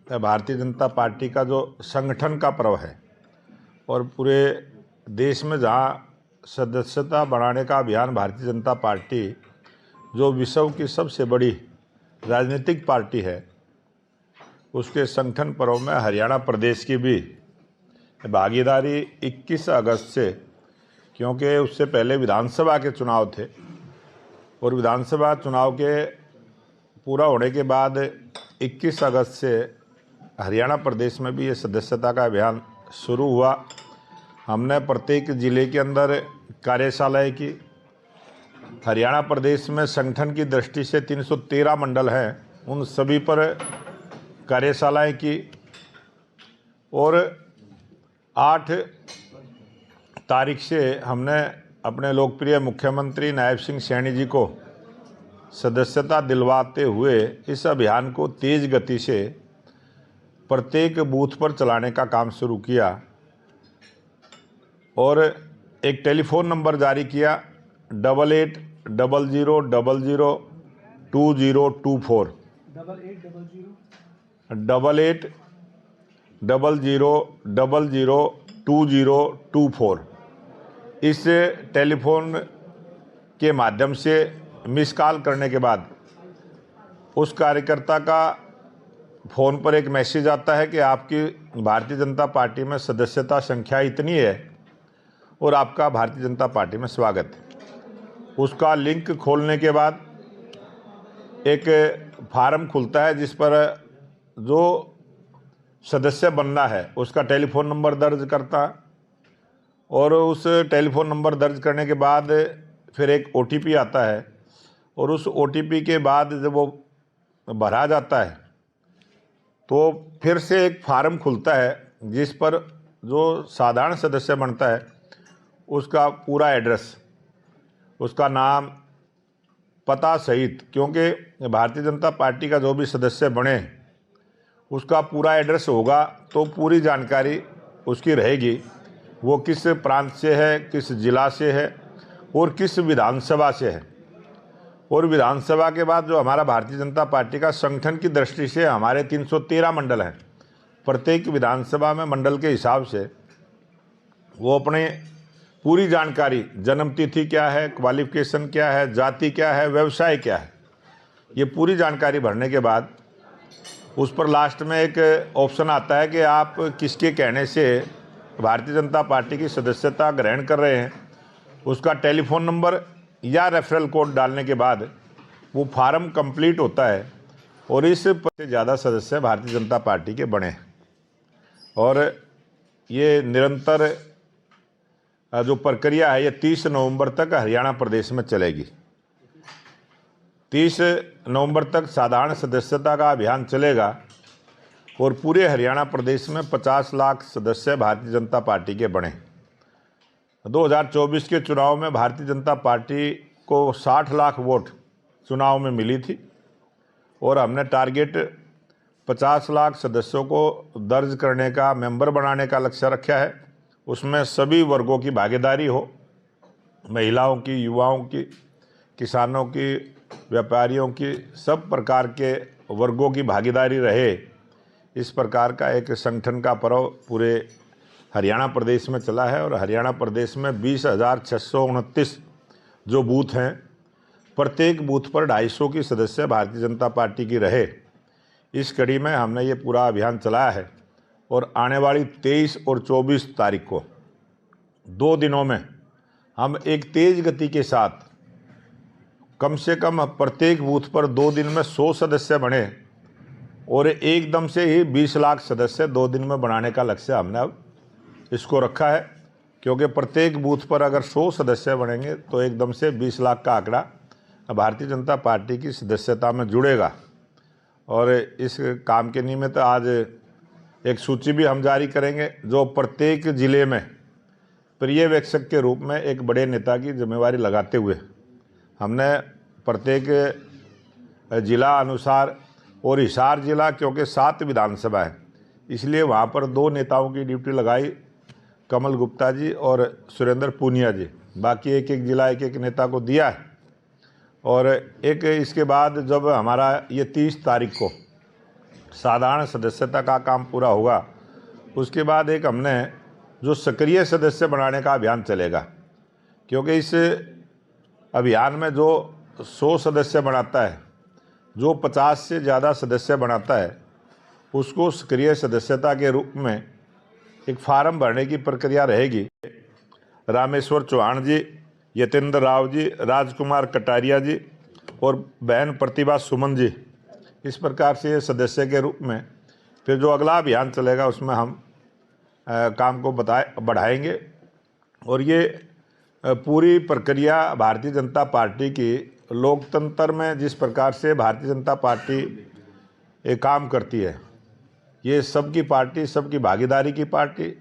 Bharatiya Janata party का जो संगठन का पर्व है और पूरे देश में जहां सदस्यता बढ़ाने का अभियान भारतीय जनता पार्टी जो विश्व की सबसे बड़ी राजनीतिक पार्टी है, उसके संगठन पर्व में हरियाणा प्रदेश की भी भागीदारी 21 अगस्त से, क्योंकि उससे पहले विधानसभा के चुनाव थे और विधानसभा चुनाव के पूरा होने के बाद 21 अगस्त से हरियाणा प्रदेश में भी ये सदस्यता का अभियान शुरू हुआ। हमने प्रत्येक ज़िले के अंदर कार्यशालाएं की। हरियाणा प्रदेश में संगठन की दृष्टि से 313 मंडल हैं, उन सभी पर कार्यशालाएं की और 8 तारीख से हमने अपने लोकप्रिय मुख्यमंत्री नायब सिंह सैनी जी को सदस्यता दिलवाते हुए इस अभियान को तेज़ गति से प्रत्येक बूथ पर चलाने का काम शुरू किया और एक टेलीफोन नंबर जारी किया 8800002024 8800002024। इस टेलीफोन के माध्यम से मिस कॉल करने के बाद उस कार्यकर्ता का फ़ोन पर एक मैसेज आता है कि आपकी भारतीय जनता पार्टी में सदस्यता संख्या इतनी है और आपका भारतीय जनता पार्टी में स्वागत है। उसका लिंक खोलने के बाद एक फार्म खुलता है जिस पर जो सदस्य बनना है उसका टेलीफोन नंबर दर्ज करता और उस टेलीफोन नंबर दर्ज करने के बाद फिर एक OTP आता है और उस OTP के बाद जब वो भरा जाता है तो फिर से एक फार्म खुलता है जिस पर जो साधारण सदस्य बनता है उसका पूरा एड्रेस, उसका नाम, पता सहित, क्योंकि भारतीय जनता पार्टी का जो भी सदस्य बने उसका पूरा एड्रेस होगा तो पूरी जानकारी उसकी रहेगी, वो किस प्रांत से है, किस जिला से है और किस विधानसभा से है। और विधानसभा के बाद जो हमारा भारतीय जनता पार्टी का संगठन की दृष्टि से हमारे 313 मंडल हैं, प्रत्येक विधानसभा में मंडल के हिसाब से वो अपने पूरी जानकारी, जन्म तिथि क्या है, क्वालिफिकेशन क्या है, जाति क्या है, व्यवसाय क्या है, ये पूरी जानकारी भरने के बाद उस पर लास्ट में एक ऑप्शन आता है कि आप किसके कहने से भारतीय जनता पार्टी की सदस्यता ग्रहण कर रहे हैं, उसका टेलीफोन नंबर या रेफरल कोड डालने के बाद वो फार्म कंप्लीट होता है और इस से ज़्यादा सदस्य भारतीय जनता पार्टी के बने और ये निरंतर जो प्रक्रिया है ये 30 नवंबर तक हरियाणा प्रदेश में चलेगी। 30 नवंबर तक साधारण सदस्यता का अभियान चलेगा और पूरे हरियाणा प्रदेश में 50 लाख सदस्य भारतीय जनता पार्टी के बने। 2024 के चुनाव में भारतीय जनता पार्टी को 60 लाख वोट चुनाव में मिली थी और हमने टारगेट 50 लाख सदस्यों को दर्ज करने का, मेंबर बनाने का लक्ष्य रखा है। उसमें सभी वर्गों की भागीदारी हो, महिलाओं की, युवाओं की, किसानों की, व्यापारियों की, सब प्रकार के वर्गों की भागीदारी रहे। इस प्रकार का एक संगठन का पर्व पूरे हरियाणा प्रदेश में चला है और हरियाणा प्रदेश में 20,629 जो बूथ हैं, प्रत्येक बूथ पर 250 की सदस्य भारतीय जनता पार्टी की रहे। इस कड़ी में हमने ये पूरा अभियान चलाया है और आने वाली 23 और 24 तारीख को 2 दिनों में हम एक तेज़ गति के साथ कम से कम प्रत्येक बूथ पर 2 दिन में 100 सदस्य बने और एकदम से ही 20 लाख सदस्य 2 दिन में बनाने का लक्ष्य हमने अब इसको रखा है, क्योंकि प्रत्येक बूथ पर अगर 100 सदस्य बनेंगे तो एकदम से 20 लाख का आंकड़ा भारतीय जनता पार्टी की सदस्यता में जुड़ेगा। और इस काम के निमित्त आज एक सूची भी हम जारी करेंगे जो प्रत्येक ज़िले में पर्यवेक्षक के रूप में एक बड़े नेता की जिम्मेवारी लगाते हुए हमने प्रत्येक ज़िला अनुसार, और हिसार ज़िला क्योंकि 7 विधानसभा है इसलिए वहाँ पर 2 नेताओं की ड्यूटी लगाई, कमल गुप्ता जी और सुरेंद्र पूनिया जी। बाकी एक एक ज़िला एक एक नेता को दिया है। और एक इसके बाद जब हमारा ये 30 तारीख को साधारण सदस्यता का काम पूरा होगा उसके बाद एक हमने जो सक्रिय सदस्य बनाने का अभियान चलेगा, क्योंकि इस अभियान में जो 100 सदस्य बनाता है, जो 50 से ज़्यादा सदस्य बनाता है, उसको सक्रिय सदस्यता के रूप में एक फार्म भरने की प्रक्रिया रहेगी। रामेश्वर चौहान जी, यतेंद्र राव जी, राजकुमार कटारिया जी और बहन प्रतिभा सुमन जी, इस प्रकार से ये सदस्य के रूप में फिर जो अगला अभियान चलेगा उसमें हम काम को बढ़ाएंगे। और ये पूरी प्रक्रिया भारतीय जनता पार्टी की लोकतंत्र में जिस प्रकार से भारतीय जनता पार्टी एक काम करती है, ये सबकी पार्टी, सबकी भागीदारी की पार्टी,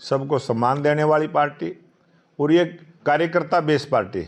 सबको सम्मान देने वाली पार्टी और ये कार्यकर्ता बेस पार्टी।